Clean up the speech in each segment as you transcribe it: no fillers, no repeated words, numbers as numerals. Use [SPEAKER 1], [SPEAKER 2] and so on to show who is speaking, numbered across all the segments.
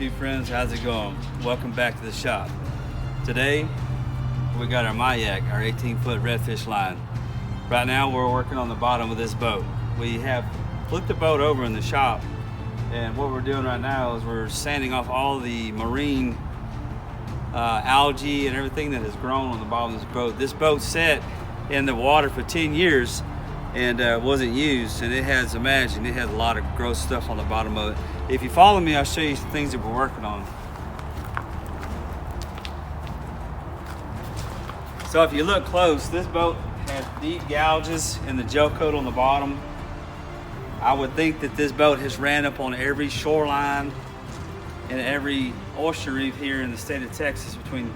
[SPEAKER 1] YouTube friends, how's it going? Welcome back to the shop. Today we got our Majek, our 18-foot redfish line. Right now we're working on the bottom of this boat. We have flipped the boat over in the shop, and what we're doing right now is we're sanding off all the marine algae and everything that has grown on the bottom of this boat. This boat sat in the water for 10 years and wasn't used, and it has, imagine, it has a lot of gross stuff on the bottom of it. If you follow me, I'll show you some things that we're working on. So if you look close, this boat has deep gouges in the gel coat on the bottom. I would think that this boat has ran up on every shoreline and every oyster reef here in the state of Texas between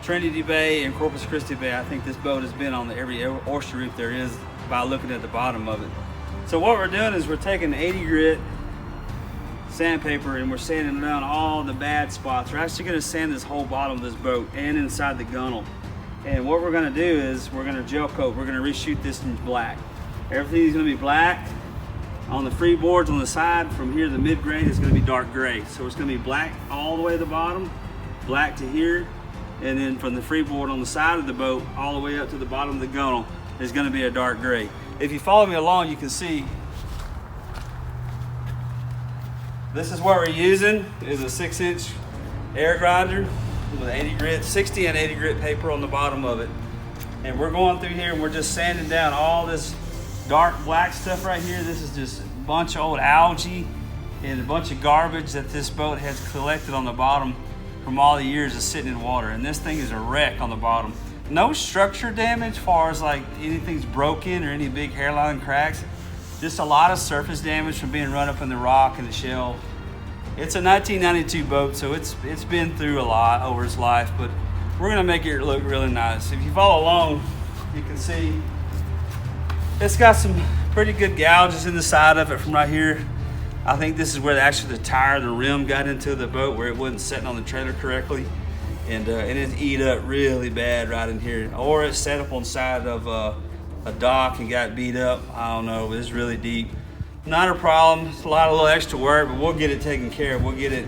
[SPEAKER 1] Trinity Bay and Corpus Christi Bay. I think this boat has been on every oyster reef there is by looking at the bottom of it. So what we're doing is we're taking 80 grit sandpaper and we're sanding down all the bad spots. We're actually going to sand this whole bottom of this boat and inside the gunnel. And what we're going to do is we're going to gel coat. We're going to reshoot this in black. Everything's going to be black. On the freeboards on the side from here, the mid-grade is going to be dark gray. So it's going to be black all the way to the bottom, black to here, and then from the freeboard on the side of the boat all the way up to the bottom of the gunnel is going to be a dark gray. If you follow me along, you can see this is what we're using is a 6-inch air grinder with 80 grit, 60 and 80 grit paper on the bottom of it. And we're going through here and we're just sanding down all this dark black stuff right here. This is just a bunch of old algae and a bunch of garbage that this boat has collected on the bottom from all the years of sitting in water. And this thing is a wreck on the bottom. No structure damage as far as like anything's broken or any big hairline cracks. Just a lot of surface damage from being run up in the rock and the shell. It's a 1992 boat, so it's been through a lot over its life, but we're gonna make it look really nice. If you follow along, you can see it's got some pretty good gouges in the side of it from right here. I think this is where actually the tire, the rim got into the boat where it wasn't sitting on the trailer correctly. And it eat up really bad right in here. Or it set up on the side of a dock and got beat up. I don't know, it's really deep. Not a problem, it's a little extra work, but we'll get it taken care of. We'll get it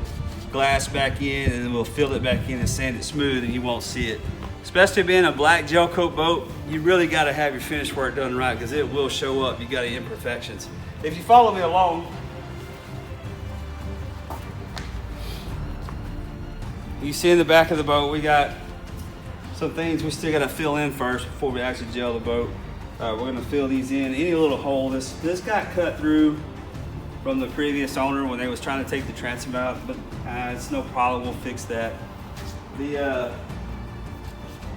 [SPEAKER 1] glassed back in and then we'll fill it back in and sand it smooth and you won't see it. Especially being a black gel coat boat, you really gotta have your finish work done right because it will show up. You got any imperfections. If you follow me along, you see in the back of the boat, we got some things we still gotta fill in first before we actually gel the boat. We're gonna fill these in. Any little hole, this got cut through from the previous owner when they was trying to take the transom out, but it's no problem, we'll fix that. The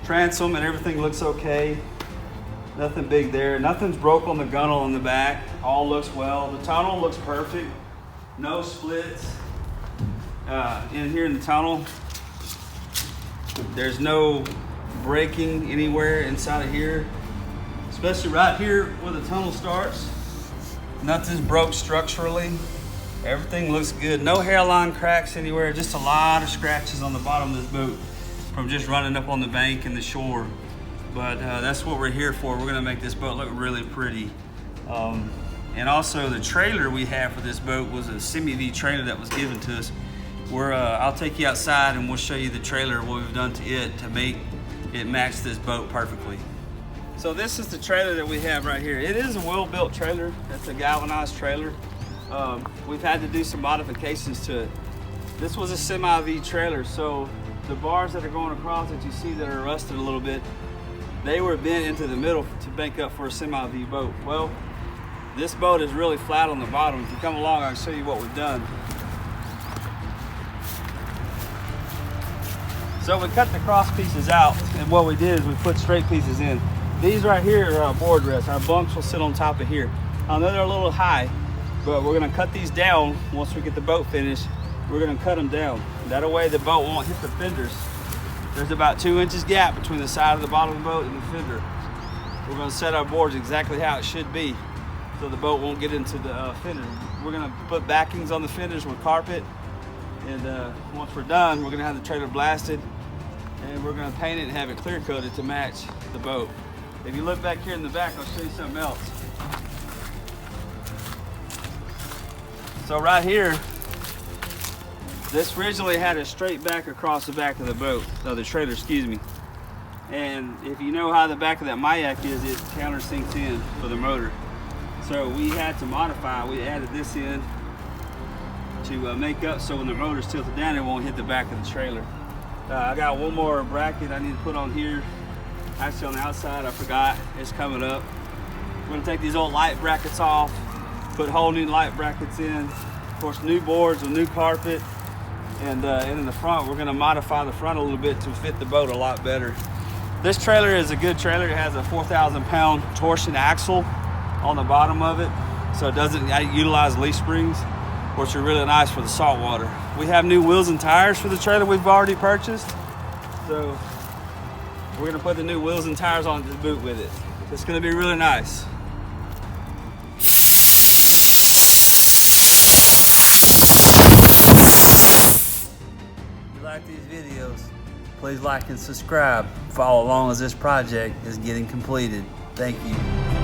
[SPEAKER 1] transom and everything looks okay. Nothing big there. Nothing's broke on the gunnel on the back. All looks well. The tunnel looks perfect. No splits. In here in the tunnel, there's no breaking anywhere inside of here, especially right here where the tunnel starts. Nothing's broke structurally. Everything looks good. No hairline cracks anywhere. Just a lot of scratches on the bottom of this boat from just running up on the bank and the shore. But that's what we're here for. We're gonna make this boat look really pretty. And also the trailer we have for this boat was a semi-V trailer that was given to us. I'll take you outside and we'll show you the trailer, what we've done to it to make it match this boat perfectly. So this is the trailer that we have right here. It is a well-built trailer. It's a galvanized trailer. We've had to do some modifications to it. This was a semi-V trailer, so the bars that are going across that you see that are rusted a little bit, they were bent into the middle to make up for a semi-V boat. Well, this boat is really flat on the bottom. If you come along, I'll show you what we've done. So we cut the cross pieces out, and what we did is we put straight pieces in. These right here are our board rests. Our bunks will sit on top of here. I know they're a little high, but we're gonna cut these down once we get the boat finished. We're gonna cut them down. That way the boat won't hit the fenders. There's about 2 inches gap between the side of the bottom of the boat and the fender. We're gonna set our boards exactly how it should be so the boat won't get into the fender. We're gonna put backings on the fenders with carpet, and once we're done, we're gonna have the trailer blasted and we're gonna paint it and have it clear coated to match the boat. If you look back here in the back, I'll show you something else. So right here, This originally had a straight back across the back of the boat, the trailer, excuse me. And if you know how the back of that Majek is, it countersinks in for the motor. So we had to modify, we added this in to make up so when the motor's tilted down, it won't hit the back of the trailer. I got one more bracket I need to put on here. Actually on the outside, I forgot, it's coming up. We're gonna take these old light brackets off, put whole new light brackets in. Of course, new boards with new carpet. And in the front, we're gonna modify the front a little bit to fit the boat a lot better. This trailer is a good trailer. It has a 4,000 pound torsion axle on the bottom of it. So it doesn't utilize leaf springs, which are really nice for the saltwater. We have new wheels and tires for the trailer we've already purchased. So we're gonna put the new wheels and tires on the boot with it. It's gonna be really nice. If you like these videos, please like and subscribe. Follow along as this project is getting completed. Thank you.